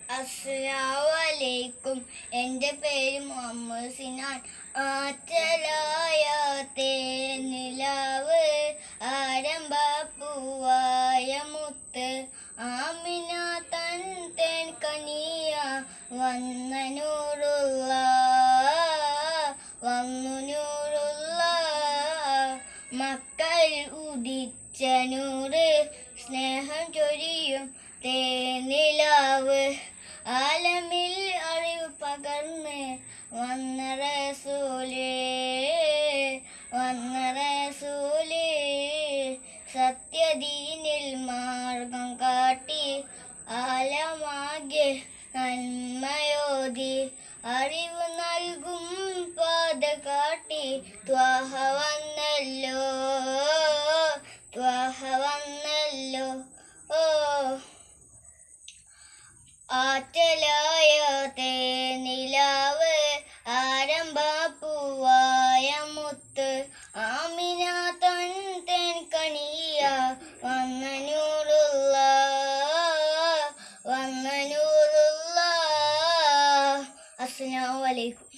അസ്സലാമലൈക്കും. എൻ്റെ പേര് മുഹമ്മദ് സിനാൻ. ആറ്റലായ തേനിലാവ് ആരംഭപ്പൂവായ മുത്ത് ആമിന തൻ തേൻ കനിയ വന്ന നൂറുള്ള വന്നു നൂറുള്ള മക്കൾ ഉദിച്ച നൂറ് സ്നേഹം ചൊരിയും തേനിലാവ് ആലമിൽ അറിവ് പകർന്ന് വന്ന റസൂലേ സത്യദീനിൽ മാർഗം കാട്ടി ആലമാകെ നന്മയോതി അറിവ് നൽകും പാത കാട്ടി ത്വാഹ വന്നല്ലോ ഓ ആറ്റലായ തേനിലാവ് ആരംഭപ്പൂവായ മുത്ത് ആമിന തൻ തേൻ കനിയ വന്ന നൂറുള്ള അസ്സലാമു അലൈക്കും.